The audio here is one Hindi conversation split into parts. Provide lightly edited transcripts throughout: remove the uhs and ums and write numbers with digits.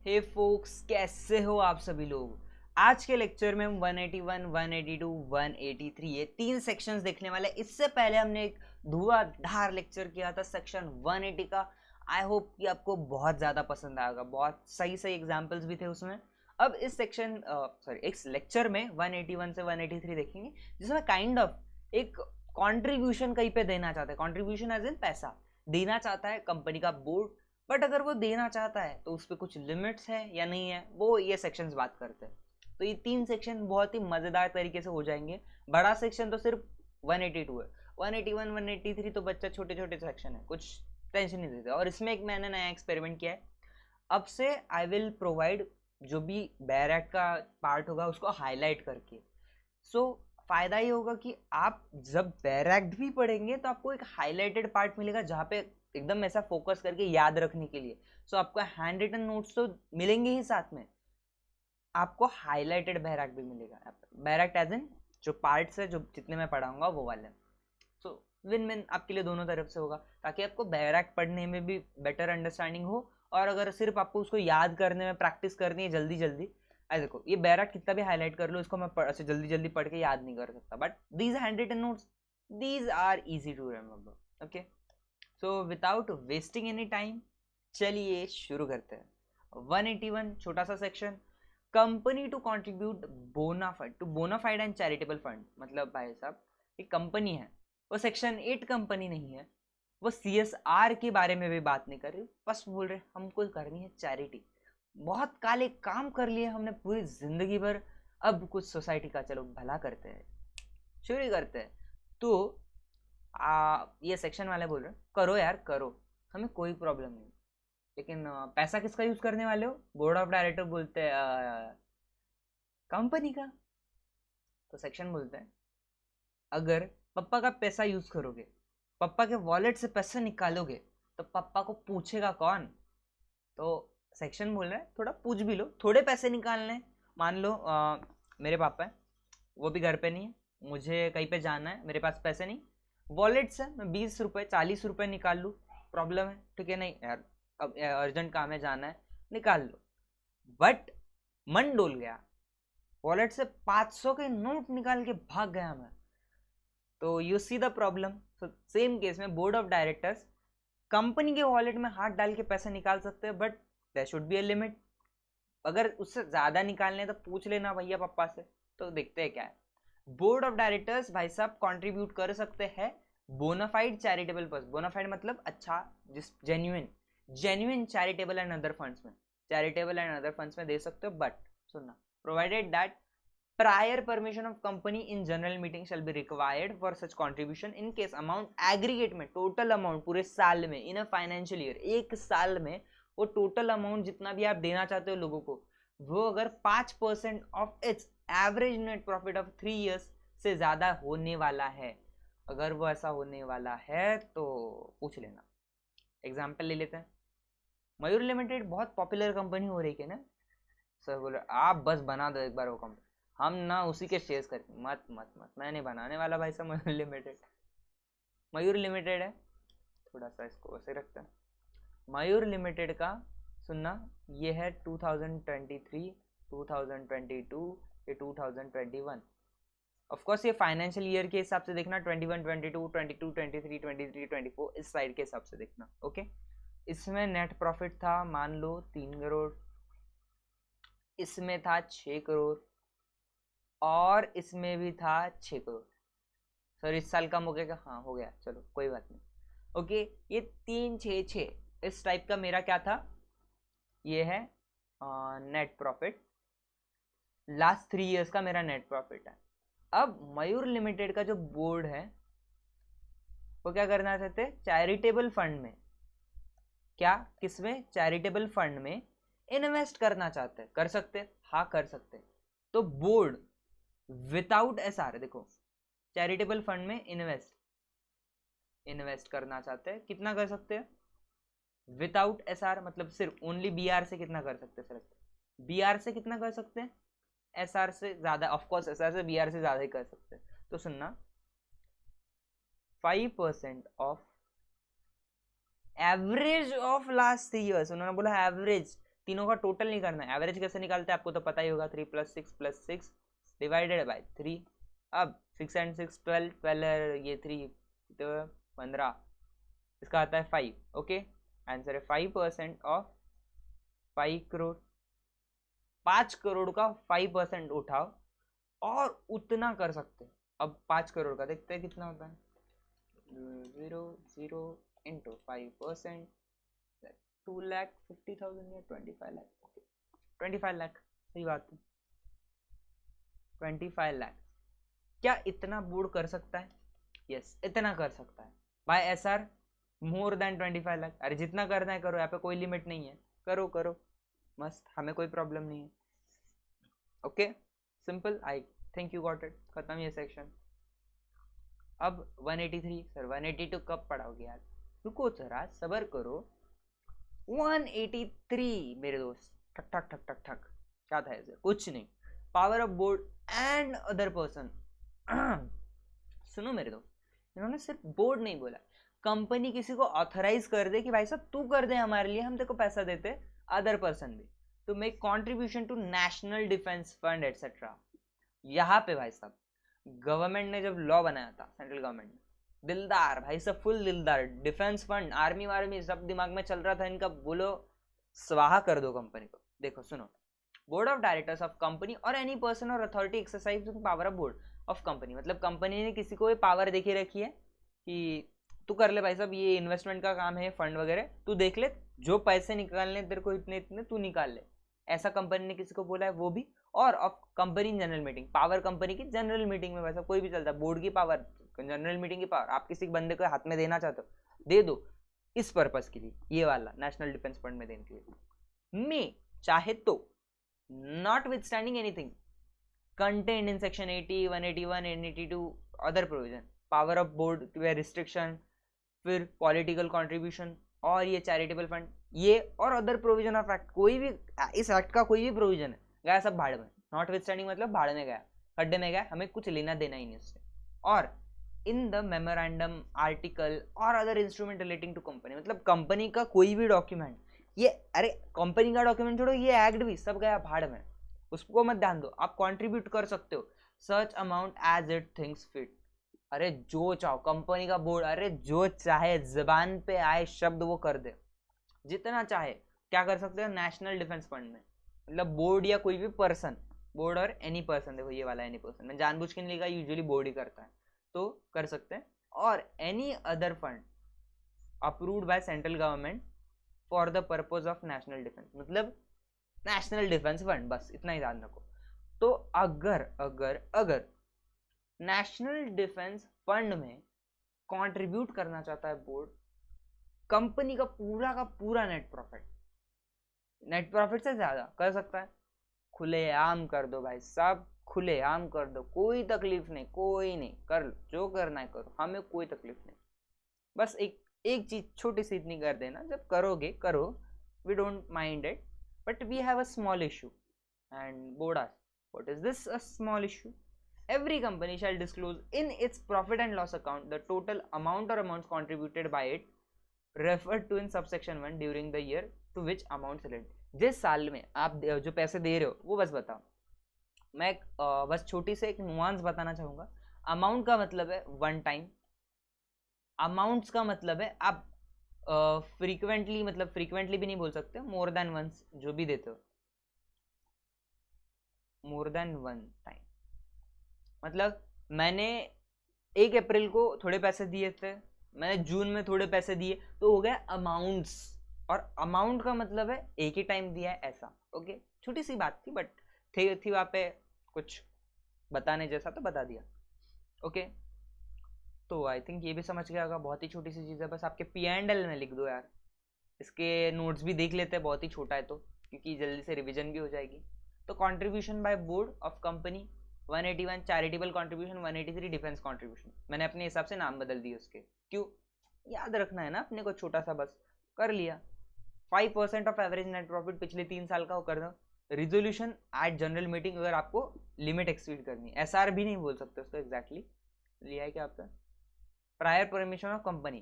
हे फोक्स, कैसे हो आप सभी लोग। आज के लेक्चर में हम 181, 182, 183 ये तीन सेक्शंस देखने वाले हैं। इससे पहले हमने एक धुआंधार लेक्चर किया था सेक्शन 180 का। आई होप कि आपको बहुत ज़्यादा पसंद आएगा, बहुत सही सही एग्जाम्पल्स भी थे उसमें। अब इस इस लेक्चर में 181 से 183 देखेंगे, जिसमें काइंड ऑफ एक कॉन्ट्रीब्यूशन कहीं पे देना चाहता है। कॉन्ट्रीब्यूशन एज इन पैसा देना चाहता है कंपनी का बोर्ड, बट अगर वो देना चाहता है तो उस पर कुछ लिमिट्स है या नहीं है, वो ये सेक्शंस बात करते हैं। तो ये तीन सेक्शन बहुत ही मज़ेदार तरीके से हो जाएंगे। बड़ा सेक्शन तो सिर्फ 182 है, 181 183 तो बच्चा छोटे छोटे सेक्शन है, कुछ टेंशन नहीं देते। और इसमें एक मैंने नया एक्सपेरिमेंट किया है। अब से आई विल प्रोवाइड जो भी बैरैक का पार्ट होगा उसको हाईलाइट करके। सो फायदा ये होगा कि आप जब बैरैक्ट भी पढ़ेंगे तो आपको एक हाईलाइटेड पार्ट मिलेगा जहाँ पे एकदम ऐसा फोकस करके याद रखने के लिए। सो आपको हैंड रिटन नोट्स तो मिलेंगे ही, साथ में आपको हाईलाइटेड बैरैक्ट भी मिलेगा। बैरैक्ट एज इन जो पार्ट्स है, जो जितने मैं पढ़ाऊंगा वो वाले। सो विन विन आपके लिए दोनों तरफ से होगा, ताकि आपको बैरैक्ट पढ़ने में भी बेटर अंडरस्टैंडिंग हो। और अगर सिर्फ आपको उसको याद करने में प्रैक्टिस करनी है जल्दी जल्दी, देखो ये बैरैक्ट कितना भी हाईलाइट कर लो, इसको मैं ऐसे जल्दी जल्दी पढ़ के याद नहीं कर सकता। But these hand written notes, these are easy to remember. Okay, so without wasting any time चलिए शुरू करते हैं। 181 छोटा सा section, company to contribute bona fide to bona fide and charitable fund. मतलब भाई साहब, एक कंपनी है, वो सेक्शन 8 कंपनी नहीं है, वो CSR के बारे में भी बात नहीं कर रही, बस बोल रहे हमको करनी है चैरिटी। बहुत काले काम कर लिए हमने पूरी जिंदगी भर, अब कुछ सोसाइटी का चलो भला करते हैं, शुरू करते हैं। तो ये सेक्शन वाले बोल रहे हैं करो यार करो, हमें कोई प्रॉब्लम नहीं, लेकिन पैसा किसका यूज करने वाले हो? बोर्ड ऑफ डायरेक्टर बोलते हैं कंपनी का। तो सेक्शन बोलते हैं अगर पापा का पैसा यूज करोगे, पापा के वॉलेट से पैसे निकालोगे, तो पापा को पूछेगा कौन? तो सेक्शन बोल रहा है थोड़ा पूछ भी लो, थोड़े पैसे निकालने। मान लो मेरे पापा है, वो भी घर पे नहीं है, मुझे कहीं पे जाना है, मेरे पास पैसे नहीं, वॉलेट से मैं 20 रुपये 40 रुपये निकाल लूँ, प्रॉब्लम है? ठीक है, नहीं यार अब अर्जेंट काम है, जाना है, निकाल लो। बट मन डोल गया, वॉलेट से 500 के नोट निकाल के भाग गया मैं, तो you see the problem. So same case में बोर्ड ऑफ डायरेक्टर्स कंपनी के वॉलेट में हाथ डाल के पैसे निकाल सकते हैं, but there should be a limit. अगर उससे ज़्यादा निकालने तो पूछ लेना भैया पापा से। तो देखते हैं क्या है। बोर्ड ऑफ डायरेक्टर्स भाई साहब कंट्रीब्यूट कर सकते हैं बोनाफाइड चैरिटेबल पर्स। बोनाफाइड मतलब अच्छा, जिस genuine genuine charitable and other funds में, चैरिटेबल एंड अदर फंड्स में दे सकते हो। बट सुनना, provided that prior permission of company in general meeting shall be required for such contribution in case amount aggregate में total amount पूरे साल में in a financial year, एक साल में वो total amount जितना भी आप देना चाहते हो लोगों को, वो अगर 5% of its average net profit of 3 years से ज़्यादा होने वाला है, अगर वो ऐसा होने वाला है तो पूछ लेना। एग्जाम्पल ले लेते हैं, मयूर लिमिटेड बहुत पॉपुलर कंपनी हो रही है ना सर, बोले आप बस बना दो एक बार वो कंपनी, हम ना उसी के शेयर्स करके। मत मत मत, मैं नहीं बनाने वाला भाई साहब मयूर लिमिटेड। मयूर लिमिटेड है, थोड़ा सा इसको वैसे रखते हैं। मयूर लिमिटेड का सुनना, ये है 2023, 2022, ये 2021। ऑफ कोर्स ये फाइनेंशियल ईयर के हिसाब से देखना, 21, 22, 22, 23, 23, 24 इस साइड के हिसाब से देखना। ओके, इसमें नेट प्रॉफिट था मान लो 3 करोड़, इसमें था 6 करोड़, और इसमें भी था 6 करोड़। सर इस साल कम हो गया क्या? हाँ हो गया, चलो कोई बात नहीं। ओके, ये 3 6 6 इस टाइप का मेरा क्या था, ये है नेट प्रॉफिट, लास्ट 3 इयर्स का मेरा नेट प्रॉफिट है। अब मयूर लिमिटेड का जो बोर्ड है वो क्या करना चाहते हैं, चैरिटेबल फंड में, क्या किसमें, चैरिटेबल फंड में इन्वेस्ट करना चाहते हैं। कर सकते हैं? हाँ कर सकते हैं। तो बोर्ड विदाउट SR, देखो चैरिटेबल फंड में इन्वेस्ट करना चाहते हैं, कितना कर सकते हैं विदाउट SR, मतलब सिर्फ ओनली BR से कितना कर सकते हैं सिलेक्ट, BR से कितना कर सकते हैं, SR से ज़्यादा, ऑफकोर्स SR से BR से ज़्यादा ही कर सकते हैं। तो सुनना, 5% of average of last 3 years, उन्होंने बोला एवरेज, तीनों का टोटल नहीं करना है। एवरेज कैसे निकालते हैं आपको तो पता ही होगा, 3 + 6 डिवाइडेड बाय 3। अब 6 and 6 12, 12 ये 3 तो 15, इसका आता है 5। ओके, आंसर है 5% ऑफ 5 करोड़। 5 करोड़ का 5% उठाओ और उतना कर सकते। अब 5 करोड़ का देखते हैं कितना होता है। 0 into 5%, 2,50,000 या 25 लाख। ओके, 25 लाख, सही बात है, 25 लाख। क्या इतना बोर्ड कर सकता है? यस, इतना कर सकता है by SR more than 25 lakh. अरे जितना करना है करो, यहाँ पे कोई लिमिट नहीं है, करो करो मस्त, हमें कोई प्रॉब्लम नहीं है। Okay, simple, I think you got it. खत्म ये सेक्शन। अब 183, सर 182 कब पढ़ाओगे यार? रुको जरा, सबर करो। 183 मेरे दोस्त, ठक ठक ठक ठक ठक, क्या था ऐसे? कुछ नहीं, power of board and other person. सुनो मेरे दोस्त, इन्होंने सिर्फ बोर्ड नहीं बोला, कंपनी किसी को ऑथराइज कर दे कि भाई साहब तू कर दे हमारे लिए, हम तेरे को पैसा देते, अदर पर्सन भी to make contribution to national defence fund et cetera. यहाँ पे भाई साहब गवर्नमेंट ने जब लॉ बनाया था, सेंट्रल गवर्नमेंट ने, दिलदार भाई साहब, फुल दिलदार, डिफेंस फंड, आर्मी वार्मी सब दिमाग में चल रहा था इनका, बोलो स्वाहा कर दो कंपनी को। देखो सुनो, board of directors of company और एनी पर्सन और authority exercise power of board of company, मतलब कंपनी ने किसी को पावर देखी रखी है कि तू कर ले भाई साहब, ये इन्वेस्टमेंट का काम है, फंड वगैरह तू देख ले, जो पैसे निकालने तेरे को इतने इतने तू निकाल ले, ऐसा कंपनी ने किसी को बोला है। वो भी, और of company general meeting, power company की जनरल मीटिंग में वैसा कोई भी चलता है, बोर्ड की पावर, जनरल मीटिंग की पावर, आप किसी बंदे को हाथ में देना चाहते हो दे दो, इस पर्पस के लिए, ये वाला नेशनल डिफेंस फंड में देने के लिए मैं चाहे तो, not with standing anything contained in section 80, 181, 182 other provision, power of board restriction, फिर पॉलिटिकल कंट्रीब्यूशन और ये चैरिटेबल फंड, ये और अदर प्रोविजन ऑफ एक्ट, कोई भी इस एक्ट का कोई भी प्रोविजन है गया सब भाड़ में। नॉट विथ स्टैंडिंग मतलब भाड़ में गया, खड्डे में गया, हमें कुछ लेना देना ही नहीं उससे। और इन द मेमोरेंडम आर्टिकल और other instrument relating to company, मतलब कंपनी का कोई भी डॉक्यूमेंट, ये अरे कंपनी का डॉक्यूमेंट छोड़ो, ये एक्ट भी सब गया भाड़ में, उसको मत ध्यान दो, आप कंट्रीब्यूट कर सकते हो such amount as it thinks fit. अरे जो चाहो, कंपनी का बोर्ड, अरे जो चाहे जबान पे आए शब्द वो कर दे, जितना चाहे क्या कर सकते हो नेशनल डिफेंस फंड में, मतलब बोर्ड या कोई भी पर्सन, बोर्ड और एनी पर्सन, देखो ये वाला एनी पर्सन, मैं जानबूझ के नहीं लिखा, यूजुअली बोर्ड ही करता है, तो कर सकते हैं। और any other fund approved by central government for the purpose of national defence, मतलब नेशनल डिफेंस फंड, बस इतना ही ध्यान रखो। तो अगर अगर अगर नेशनल डिफेंस फंड में कंट्रीब्यूट करना चाहता है बोर्ड, कंपनी का पूरा नेट प्रॉफिट से ज्यादा कर सकता है, खुलेआम कर दो भाई साहब, खुलेआम कर दो, कोई तकलीफ नहीं, कोई नहीं, कर लो जो करना है करो, हमें कोई तकलीफ नहीं। बस एक चीज छोटी सी इतनी कर देना, जब करोगे करो, we don't mind it, but we have a small issue. And board asks, what is this a small issue? Every company shall disclose in its profit and loss account the total amount or amounts contributed by it referred to in subsection 1 during the year to which amounts relate। जिस साल में आप जो पैसे दे रहे हो वो बस बताओ। मैं बस छोटी से एक नुआंस बताना चाहूँगा। अमाउंट का मतलब है वन टाइम, अमाउंट्स का मतलब है आप फ्रीक्वेंटली, मतलब फ्रीक्वेंटली भी नहीं बोल सकते, मोर देन वंस जो भी देते हो, मोर देन वन टाइम, मतलब मैंने 1 अप्रैल को थोड़े पैसे दिए थे, मैंने जून में थोड़े पैसे दिए, तो हो गया अमाउंट्स। और अमाउंट का मतलब है एक ही टाइम दिया है ऐसा। ओके, छोटी सी बात थी, बट थी वहाँ पे कुछ बताने जैसा, तो बता दिया। ओके, तो आई थिंक ये भी समझ गया होगा, बहुत ही छोटी सी चीज़ है, बस आपके P&L में लिख दो यार, इसके नोट्स भी देख लेते हैं, बहुत ही छोटा है तो, क्योंकि जल्दी से रिविजन भी हो जाएगी। तो contribution by board of company 181 charitable contribution, 183 defence contribution, मैंने अपने हिसाब से नाम बदल दिए उसके, क्यों याद रखना है ना अपने को, छोटा सा बस कर लिया। 5% ऑफ एवरेज नेट प्रॉफिट पिछले 3 साल का वो कर दो। रिजोल्यूशन एट जनरल मीटिंग, अगर आपको लिमिट एक्सीड करनी है, एसआर भी नहीं बोल सकते उसको एग्जैक्टली, लिया है क्या आपका प्रायर परमिशन ऑफ कंपनी,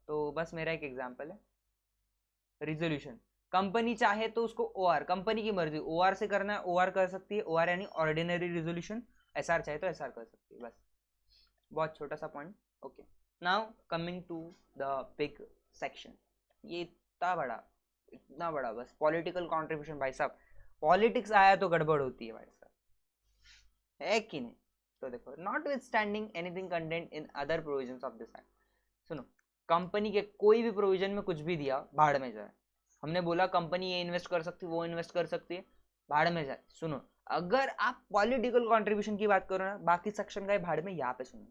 तो बस मेरा एक एग्जाम्पल है। रिजोल्यूशन कंपनी चाहे तो उसको ओआर, कंपनी की मर्जी, ओआर से करना है ओआर कर सकती है, ओआर यानी ऑर्डिनरी रेजोल्यूशन, एसआर चाहे तो एसआर कर सकती है, बस बहुत छोटा सा point. Okay, now coming to the big section. ये इतना बड़ा बस पॉलिटिकल कंट्रीब्यूशन। भाई साहब पॉलिटिक्स आया तो गड़बड़ होती है भाई साहब, है कि नहीं? तो देखो, not with standing anything content in other provisions of this act. सुनो, कंपनी के कोई भी प्रोविजन में कुछ भी दिया, भाड़ में जाए। हमने बोला कंपनी ये इन्वेस्ट कर सकती है, वो इन्वेस्ट कर सकती है, भाड़ में जाए। सुनो, अगर आप पॉलिटिकल कंट्रीब्यूशन की बात करो ना, बाकी सेक्शन का भाड़ में, यहाँ पे सुनो,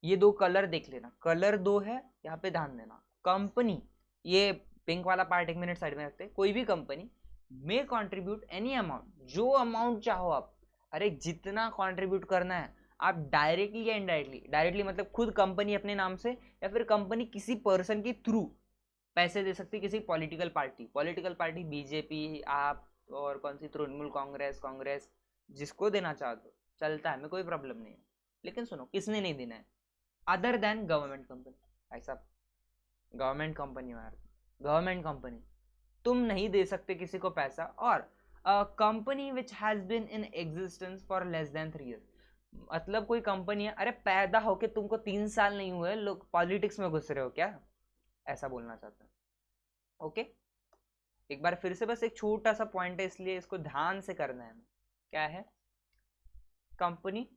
ये दो कलर देख लेना, कलर दो है, यहाँ पे ध्यान देना। कंपनी, ये पिंक वाला पार्ट एक मिनट साइड में रखते हैं, कोई भी कंपनी मे कंट्रीब्यूट एनी अमाउंट, जो अमाउंट चाहो आप, अरे जितना कंट्रीब्यूट करना है आप, डायरेक्टली या इनडायरेक्टली। डायरेक्टली मतलब खुद कंपनी अपने नाम से, या फिर कंपनी किसी पर्सन के थ्रू पैसे दे सकती है किसी पॉलिटिकल पार्टी, बीजेपी, आप और कौन सी, तृणमूल कांग्रेस, जिसको देना चाहो तो चलता है, हमें कोई प्रॉब्लम नहीं है। लेकिन सुनो, किसने नहीं देना है? Other than government company. भाई साहब गवर्नमेंट कंपनी तुम नहीं दे सकते किसी को पैसा, और company which has been in existence for less than 3 years। मतलब कोई कंपनी है, अरे पैदा होके तुमको 3 साल नहीं हुए, लोग पॉलिटिक्स में घुस रहे हो क्या, ऐसा बोलना चाहते हैं। ओके, एक बार फिर से, बस एक छोटा सा पॉइंट है इसलिए इसको ध्यान से करना है। क्या है? कंपनी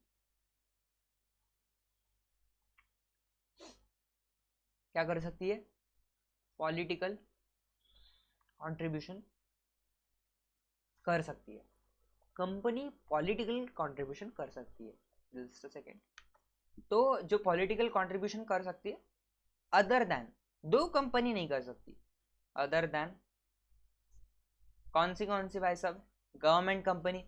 क्या कर सकती है? पॉलिटिकल कंट्रीब्यूशन कर सकती है। कंपनी पॉलिटिकल कंट्रीब्यूशन कर सकती है, जस्ट अ सेकेंड। तो जो पॉलिटिकल कंट्रीब्यूशन कर सकती है, अदर देन, दो कंपनी नहीं कर सकती, अदर देन कौन सी भाई साहब? Government company.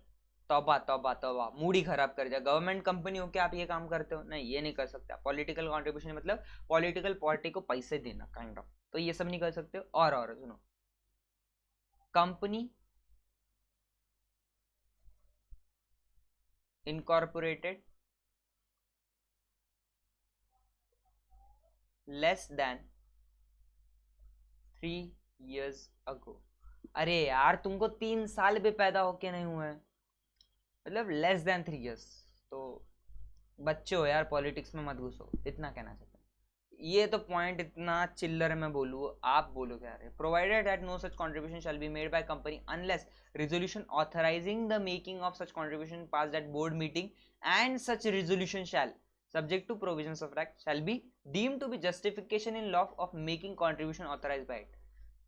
तौबा तौबा तौबा, मूड ही खराब कर दिया। गवर्नमेंट कंपनी हो क्या आप ये काम करते हो? नहीं, ये नहीं कर सकते। पॉलिटिकल कंट्रीब्यूशन मतलब पॉलिटिकल पार्टी को पैसे देना, काइंड ऑफ, तो ये सब नहीं कर सकते। और सुनो, company incorporated less than 3 years ago। अरे यार तुमको 3 साल भी पैदा होके नहीं हुए, मतलब लेस देन 3 years, तो बच्चे हो यार, पॉलिटिक्स में मत घुसो, इतना कहना चाहते हैं। ये तो पॉइंट इतना चिल्लर में बोलूँ, आप बोलो क्या रहे? Provided that no such contribution shall be made by company unless resolution authorizing the making of such contribution passed at board meeting, and such resolution shall, subject to provisions of act, shall be deemed to be justification in law of making contribution authorized by it।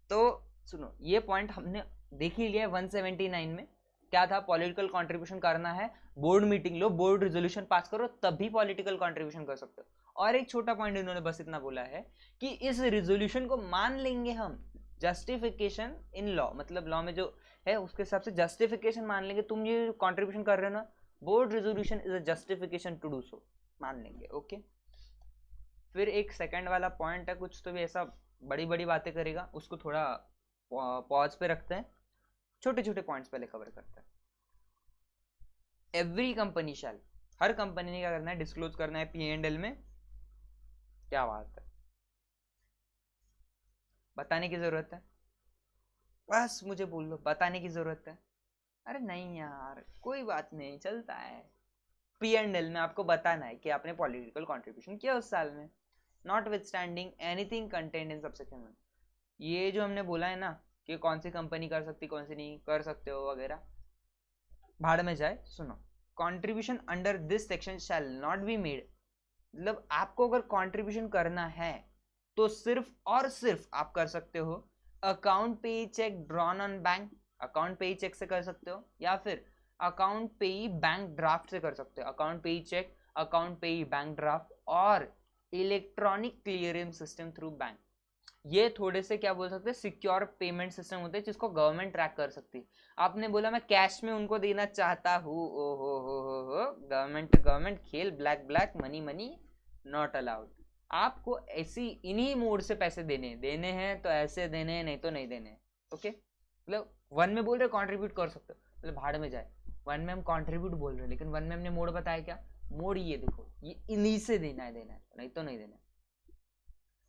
तो सुनो, ये पॉइंट हमने देख ही लिया है 179 में। क्या था? पॉलिटिकल कंट्रीब्यूशन करना है, बोर्ड मीटिंग लो, बोर्ड रेजोल्यूशन पास करो, तभी पॉलिटिकल कंट्रीब्यूशन कर सकते हो। और एक छोटा पॉइंट इन्होंने बस इतना बोला है कि इस रेजोल्यूशन को मान लेंगे हम, जस्टिफिकेशन इन लॉ, मतलब लॉ में जो है उसके हिसाब से जस्टिफिकेशन मान लेंगे। तुम ये कंट्रीब्यूशन कर रहे हो ना, board resolution is a justification to do so, मान लेंगे। ओके, फिर एक सेकंड वाला पॉइंट है, कुछ तो भी ऐसा बड़ी बड़ी बातें करेगा, उसको थोड़ा पॉज पे रखते हैं, छोटे छोटे पॉइंट्स पहले कवर करते हैं। एवरी कंपनी शैल, हर कंपनी ने क्या करना है? डिस्क्लोज करना है P&L में। क्या बात है, बताने की जरूरत है? बस मुझे बोल लो, बताने की जरूरत है? अरे नहीं यार, कोई बात नहीं, चलता है। P&L में आपको बताना है कि आपने पॉलिटिकल कंट्रीब्यूशन किया उस साल में, not with standing anything content in subsection 1। ये जो हमने बोला है ना कि कौन सी कंपनी कर सकती, कौन सी नहीं कर सकते हो वगैरह, भाड़ में जाए। सुनो, contribution under this section shall not be made, मतलब आपको अगर कंट्रीब्यूशन करना है तो सिर्फ और सिर्फ आप कर सकते हो अकाउंट पे check drawn on bank, account पे चेक से कर सकते हो, या फिर अकाउंट पे बैंक ड्राफ्ट से कर सकते हो। अकाउंट पे चेक, अकाउंट पे बैंक ड्राफ्ट, और electronic clearing system through bank. ये थोड़े से क्या बोल सकते हैं, सिक्योर पेमेंट सिस्टम होते हैं जिसको गवर्नमेंट ट्रैक कर सकती है। आपने बोला मैं कैश में उनको देना चाहता हूँ, ओ हो, गवर्नमेंट खेल, ब्लैक मनी नॉट अलाउड। आपको ऐसी इन्हीं मोड से पैसे देने हैं तो ऐसे देने हैं, नहीं तो नहीं देने हैं। ओके, मतलब 1 में बोल रहे कंट्रीब्यूट कर सकते हो, मतलब भाड़ में जाए। 1 में हम कंट्रीब्यूट बोल रहे हैं, लेकिन 1 में हमने मोड बताया क्या? मोड ये देखो, ये इन्हीं से देना है, नहीं तो नहीं देना है।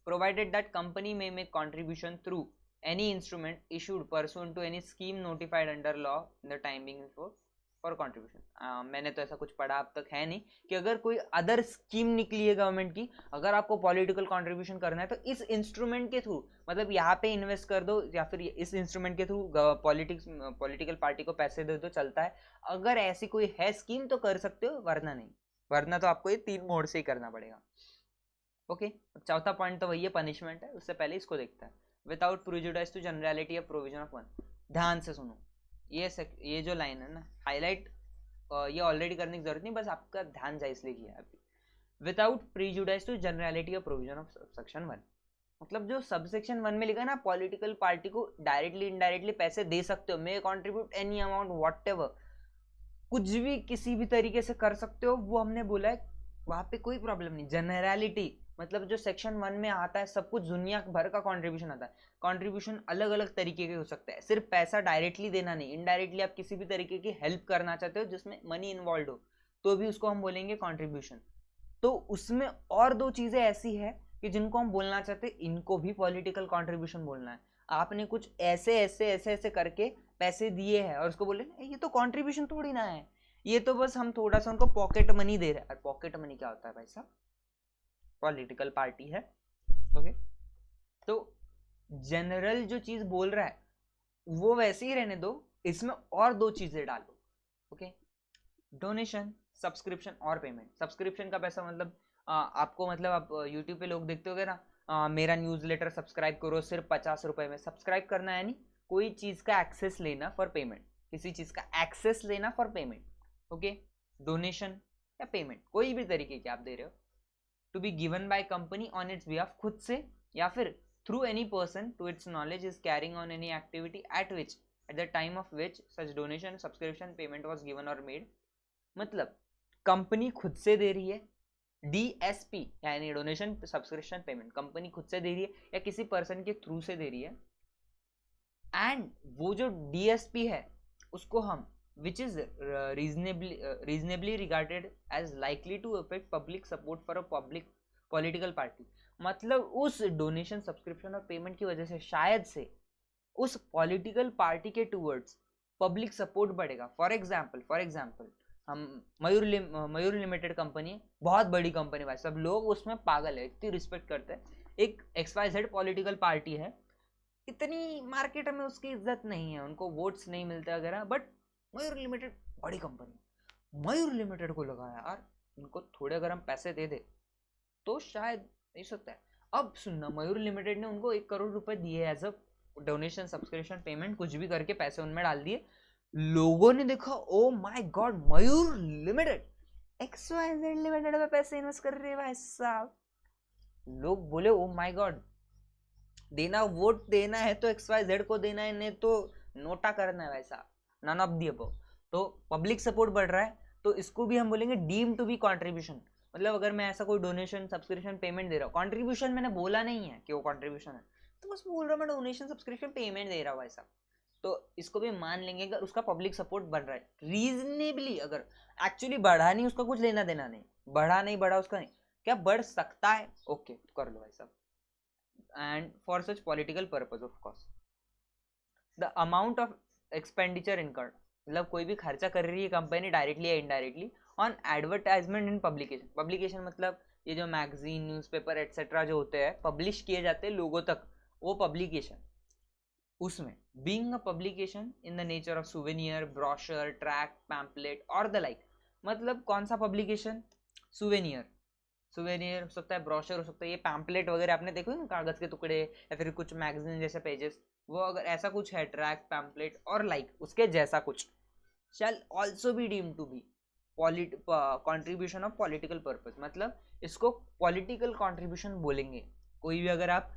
Provided that company may make contribution through any instrument issued pursuant to any scheme notified under law in the time being for contribution. मैंने तो ऐसा कुछ पढ़ा अब तक है नहीं कि अगर कोई अदर स्कीम निकली है गवर्नमेंट की, अगर आपको पॉलिटिकल कंट्रीब्यूशन करना है तो इस इंस्ट्रूमेंट के थ्रू, मतलब यहाँ पे इन्वेस्ट कर दो या फिर इस इंस्ट्रूमेंट के थ्रू पॉलिटिकल पार्टी को पैसे दे दो, चलता है। अगर ऐसी कोई है स्कीम तो कर सकते हो, वरना नहीं, वरना तो आपको ये 3 मोड से ही करना पड़ेगा। ओके, चौथा पॉइंट तो वही है, पनिशमेंट है। उससे पहले इसको देखता है, without prejudice to generality of provision of one. ध्यान से सुनो, ये जो लाइन है ना, हाईलाइट ये ऑलरेडी करने की जरूरत नहीं, बस आपका ध्यान जाए इसलिए किया अभी। Without prejudice to generality of provision of section 1, मतलब जो सब सेक्शन 1 में लिखा है ना, पॉलिटिकल पार्टी को डायरेक्टली इनडायरेक्टली पैसे दे सकते हो, मे कंट्रीब्यूट एनी अमाउंट व्हाटएवर, कुछ भी किसी भी तरीके से कर सकते हो, वो हमने बोला है, वहां पे कोई प्रॉब्लम नहीं। जनरलिटी मतलब जो सेक्शन 1 में आता है सब कुछ दुनिया भर का कंट्रीब्यूशन आता है। कंट्रीब्यूशन अलग अलग तरीके के हो सकते हैं, सिर्फ पैसा डायरेक्टली देना नहीं, इनडायरेक्टली आप किसी भी तरीके की हेल्प करना चाहते हो जिसमें मनी इन्वॉल्व हो, तो भी उसको हम बोलेंगे कंट्रीब्यूशन। तो उसमें और 2 चीजें ऐसी है कि जिनको हम बोलना चाहते हैं, इनको भी पॉलिटिकल कंट्रीब्यूशन बोलना है। आपने कुछ ऐसे ऐसे ऐसे ऐसे करके पैसे दिए हैं और उसको बोले ये तो कंट्रीब्यूशन थोड़ी ना है, ये तो बस हम थोड़ा सा उनको पॉकेट मनी दे रहे हैं। और पॉकेट मनी क्या होता है भाई साहब? पॉलिटिकल पार्टी है। ओके, तो जनरल जो चीज बोल रहा है वो वैसे ही रहने दो, इसमें और 2 चीजें डालो। ओके, डोनेशन, सब्सक्रिप्शन और पेमेंट। सब्सक्रिप्शन का पैसा मतलब आपको, मतलब आप यूट्यूब पे लोग देखते होगे ना, मेरा न्यूज़लेटर सब्सक्राइब करो सिर्फ 50 रुपए में। सब्सक्राइब करना है नहीं, कोई चीज का एक्सेस लेना फॉर पेमेंट, किसी चीज का एक्सेस लेना फॉर पेमेंट। ओके, डोनेशन या पेमेंट कोई भी तरीके की आप दे रहे हो, to be given by company on its behalf, खुद से या फिर through any person to its knowledge is carrying on any activity at the time of which such donation subscription payment was given और मेड। मतलब कंपनी खुद से दे रही है, डीएसपी यानी डोनेशन सब्सक्रिप्शन पेमेंट कंपनी खुद से दे रही है या किसी पर्सन के थ्रू से दे रही है, एंड वो जो डीएसपी है उसको हम which is reasonably regarded as likely to affect public support for a public political party। मतलब उस डोनेशन सब्सक्रिप्शन और पेमेंट की वजह से शायद से उस पॉलिटिकल पार्टी के टूवर्ड्स पब्लिक सपोर्ट बढ़ेगा। फॉर एग्जाम्पल हम मयूर लिमिटेड कंपनी, बहुत बड़ी कंपनी भाई, सब लोग उसमें पागल है, इतनी रिस्पेक्ट करते हैं। एक XYZ पॉलिटिकल पार्टी है, इतनी मार्केट में उसकी इज्जत नहीं है, उनको वोट्स नहीं मिलते वगैरह, बट मयूर लिमिटेड बड़ी कंपनी, मयूर लिमिटेड को लगा यार इनको थोड़े अगर हम पैसे दे दे तो शायद नहीं सकता है। अब सुनना, मयूर लिमिटेड ने उनको 1 करोड़ रुपए दिए as a donation subscription payment, कुछ भी करके पैसे उनमें डाल दिए। लोगों ने देखा, oh my God, Mayur limited XYZ limited में पैसे इन्वेस्ट कर रहे हैं भाई साहब। लोग बोले ओ माय गॉड, देना, वोट देना है तो XYZ को देना है, नहीं तो नोटा करना है भाई साहब, नन ऑफ दी अबव। तो पब्लिक सपोर्ट बढ़ रहा है, तो इसको भी हम बोलेंगे डीम टू बी कंट्रीब्यूशन। मतलब अगर मैं ऐसा कोई डोनेशन सब्सक्रिप्शन पेमेंट दे रहा हूँ, कंट्रीब्यूशन मैंने बोला नहीं है कि वो कंट्रीब्यूशन है, तो बस बोल रहा हूँ मैं डोनेशन सब्सक्रिप्शन पेमेंट दे रहा हूँ ऐसा, तो इसको भी मान लेंगे अगर उसका पब्लिक सपोर्ट बढ़ रहा है रीजनेबली। अगर एक्चुअली बढ़ा नहीं, उसका कुछ लेना देना नहीं, बढ़ा नहीं बढ़ा उसका नहीं, क्या बढ़ सकता है, ओके तो कर लो भाई साहब। And for such political purpose of course the amount of expenditure incurred, मतलब कोई भी खर्चा कर रही है कंपनी डायरेक्टली या indirectly on advertisement in publication. Publication मतलब ये जो मैगजीन, न्यूज़पेपर एटसेट्रा जो होते हैं पब्लिश किए जाते हैं लोगों तक, वो पब्लिकेशन। उसमें being a publication in the nature of souvenir, brochure, track, pamphlet और द लाइक। मतलब कौन सा पब्लिकेशन? सुवेनियर हो सकता है, ब्रोशर हो सकता है, ये पैम्पलेट वगैरह आपने देखो ना, कागज के टुकड़े या फिर कुछ मैगजीन जैसे पेजेस, वो अगर ऐसा कुछ है, ट्रैक, पैम्पलेट और लाइक उसके जैसा कुछ, shall also be deemed to be contribution of political purpose. मतलब इसको पॉलिटिकल कंट्रीब्यूशन बोलेंगे। कोई भी अगर आप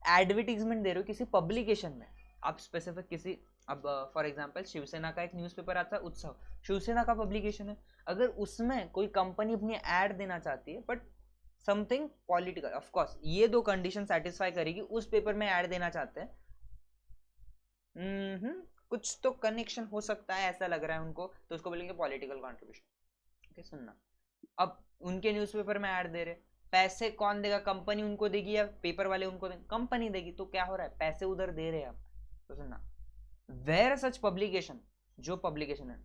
एडवर्टीजमेंट दे रहे हो किसी पब्लिकेशन में, आप स्पेसिफिक किसी, अब फॉर एग्जांपल शिवसेना का एक न्यूज़पेपर आता है उत्सव, शिवसेना का पब्लिकेशन है, अगर उसमें कोई कंपनी अपनी ऐड देना चाहती है but something political, of course ये 2 कंडीशन सेटिस्फाई करेगी, उस पेपर में ऐड देना चाहते हैं, कुछ तो कनेक्शन हो सकता है ऐसा लग रहा है उनको, तो उसको बोलेंगे पॉलिटिकल कंट्रीब्यूशन। ओके, सुनना, अब उनके न्यूज़पेपर में ऐड दे रहे, पैसे कौन देगा, कंपनी उनको देगी या पेपर वाले उनको देंगे, कंपनी देगी। तो क्या हो रहा है, पैसे उधर दे रहे हैं आप। तो सुनना, वेयर सच पब्लिकेशन, जो पब्लिकेशन है,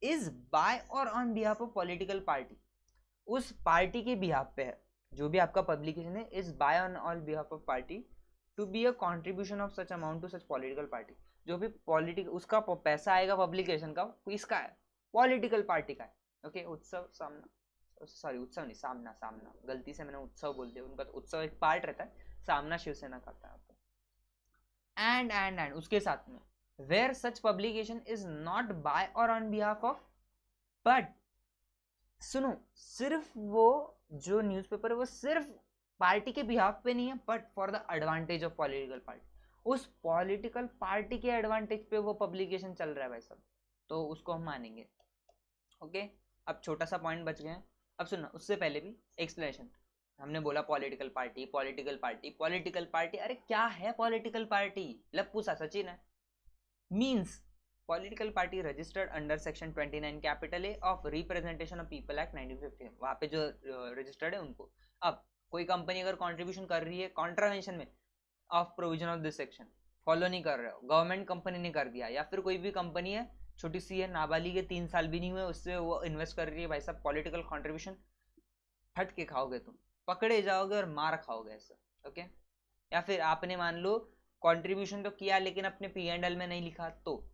इज बाय और on behalf of political party, उस पार्टी के बिहाफ पे है, जो भी आपका पब्लिकेशन है, is by on all behalf of party to be a contribution of such amount to such political party. जो भी पॉलिटिकल उसका पैसा आएगा पब्लिकेशन का, किसका है, पॉलिटिकल पार्टी का है। ओके, उत्सव सामना, सॉरी उत्सव नहीं, सामना, सामना गलती से मैंने उत्सव बोल दिया, उनका तो उत्सव एक पार्ट रहता है, सामना शिवसेना का था। एंड उसके साथ में where such publication is not by और ऑन बिहाफ ऑफ, बट सुनो, सिर्फ वो जो न्यूज़पेपर है वो सिर्फ पार्टी के बिहाफ पे नहीं है, but for the advantage of political party, उस पॉलिटिकल पार्टी के एडवांटेज पे वो पब्लिकेशन चल रहा है भाई साहब, तो उसको हम मानेंगे। ओके, अब छोटा सा पॉइंट बच गया। अब सुनना, उससे पहले भी एक्सप्लेनेशन, हमने बोला political party, political party, political party, अरे क्या है पॉलिटिकल पार्टी, लप्पू सा सचिन है। Means political party registered under section 29 capital A of representation of people act 1950, वहाँ पे जो रजिस्टर्ड है उनको। अब कोई कंपनी अगर कंट्रीब्यूशन कर रही है कॉन्ट्रावेंशन में of provision of this section, follow नहीं कर रहे हो, गवर्नमेंट कंपनी ने कर दिया, या फिर कोई भी कंपनी है छोटी सी है, नाबालिग है, 3 साल भी नहीं हुए, उससे वो इन्वेस्ट कर रही है, भाई साहब पॉलिटिकल कंट्रीब्यूशन, फट के खाओगे तुम, पकड़े जाओगे और मार खाओगे ऐसा। ओके, या फिर आपने मान लो कंट्रीब्यूशन तो किया लेकिन अपने P&L में नहीं लिखा, तो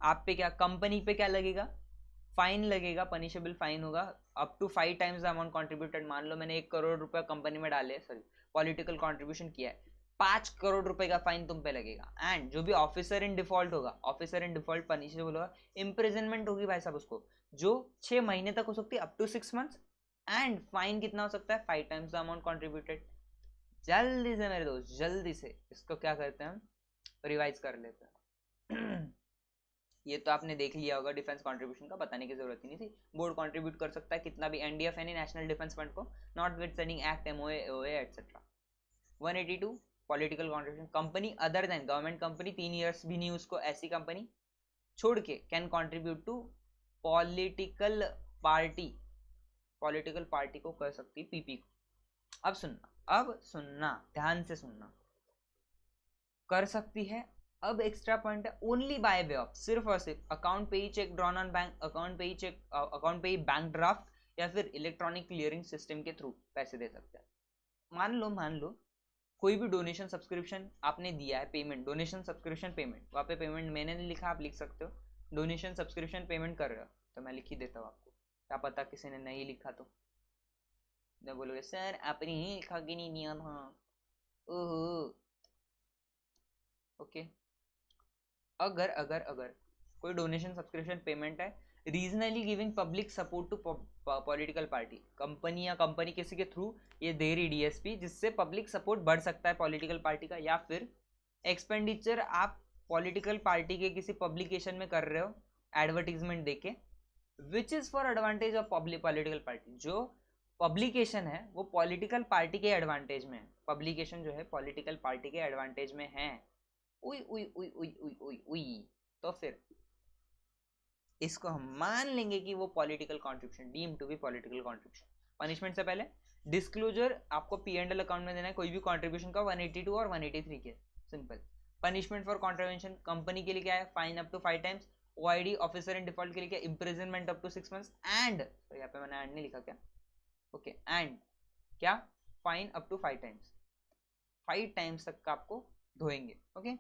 आप पे क्या, कंपनी पे क्या लगेगा, फाइन लगेगा, पनिशेबल फाइन होगा up to 5 times the amount contributed. मान लो मैंने 1 करोड़ रुपए कंपनी में डाले, सॉरी पॉलिटिकल कंट्रीब्यूशन किया है, 5 करोड़ रुपए का फाइन तुम पे लगेगा। एंड जो भी ऑफिसर इन डिफॉल्ट होगा, ऑफिसर इन डिफॉल्ट पनिशेबल होगा, इम्प्रिजनमेंट होगी भाई साहब उसको, जो 6 महीने तक हो सकती है, up to 6 months. And fine कितना हो सकता है, 5 टाइम्स द अमाउंट कंट्रीब्यूटेड। जल्दी से मेरे दोस्त, जल्दी से इसको क्या करते हैं हम, रिवाइज कर लेते हैं। ये तो आपने देख लिया होगा, डिफेंस कंट्रीब्यूशन का बताने की जरूरत ही नहीं थी। बोर्ड कंट्रीब्यूट कर सकता है कितना भी एनडीएफ यानी नेशनल डिफेंस फंड को, notwithstanding act, MOA, OA et cetera. 182 political contribution, company other than government company, 3 years भी नहीं उसको, ऐसी कंपनी छोड़ के can contribute to political party, political party को कर सकती है पीपी को। अब सुनना ध्यान से सुनना, कर सकती है। अब एक्स्ट्रा पॉइंट है, ओनली बाय वे ऑफ, सिर्फ और सिर्फ अकाउंट पे ही cheque drawn on bank, account पे ही चेक, अकाउंट पे ही बैंक ड्राफ्ट, या फिर इलेक्ट्रॉनिक क्लियरिंग सिस्टम के थ्रू पैसे दे सकते हैं। मान लो कोई भी डोनेशन सब्सक्रिप्शन आपने दिया है, पेमेंट, डोनेशन सब्सक्रिप्शन पेमेंट, वहाँ पे पेमेंट मैंने नहीं लिखा, आप लिख सकते हो, डोनेशन सब्सक्रिप्शन पेमेंट कर रहे हो, तो मैं लिख ही देता हूँ आपको, क्या पता किसी ने नहीं लिखा तो बोलोगे सर आपने ही लिखा कि नहीं दिया था। ओह ओके, अगर अगर अगर कोई डोनेशन सब्सक्रिप्शन पेमेंट है, reasonably giving public support to political party, company या कंपनी किसी के थ्रू ये दे रही डीएसपी, जिससे पब्लिक सपोर्ट बढ़ सकता है पॉलिटिकल पार्टी का, या फिर एक्सपेंडिचर आप पॉलिटिकल पार्टी के किसी पब्लिकेशन में कर रहे हो एडवर्टीजमेंट देके, which is for advantage of political party, जो पब्लिकेशन है वो पॉलिटिकल पार्टी के एडवांटेज में है, पब्लिकेशन जो है पॉलिटिकल पार्टी के एडवांटेज में है। उई उई उई उई उई उई उई, तो फिर इसको हम मान लेंगे कि वो political contribution, deem to be political contribution. Punishment से पहले डिस्क्लोजर आपको P&L अकाउंट में देना है कोई भी कंट्रीब्यूशन का, 182 और 183 के, simple. Punishment for contravention, company के लिए क्या है, fine up to 5 times, OID officer in default के लिए क्या, imprisonment up to 6 months, and यहाँ पे मैंने एंड नहीं लिखा क्या, ओके, एंड क्या, fine up to 5 times, 5 times तक का आपको धोएंगे। Okay,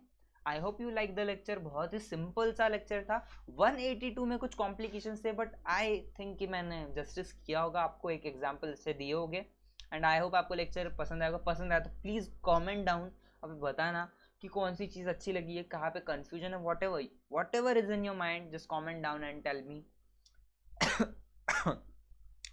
I hope you like the lecture, बहुत ही सिंपल सा लेक्चर था। 182 में कुछ कॉम्प्लिकेशन थे, बट आई थिंक कि मैंने जस्टिस किया होगा, आपको एक एग्जाम्पल से दिए होंगे। एंड आई होप आपको लेक्चर पसंद आएगा, पसंद आया तो प्लीज़ कॉमेंट डाउन, अब बताना कि कौन सी चीज़ अच्छी लगी है, कहाँ पे कन्फ्यूजन है, whatever is in your mind, just comment down and tell me. I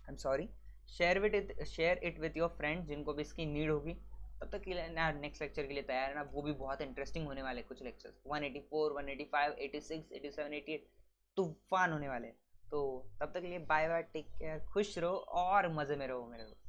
am sorry, share it with your friends जिनको भी इसकी नीड होगी। तब तक के लिए ना नेक्स्ट लेक्चर के लिए तैयार है ना, वो भी बहुत इंटरेस्टिंग होने वाले कुछ लेक्चर्स, 184, 185, 86, 87, 88 तूफान होने वाले। तो तब तक के लिए बाय बाय, टेक केयर, खुश रहो और मज़े में रहो मेरे दोस्त।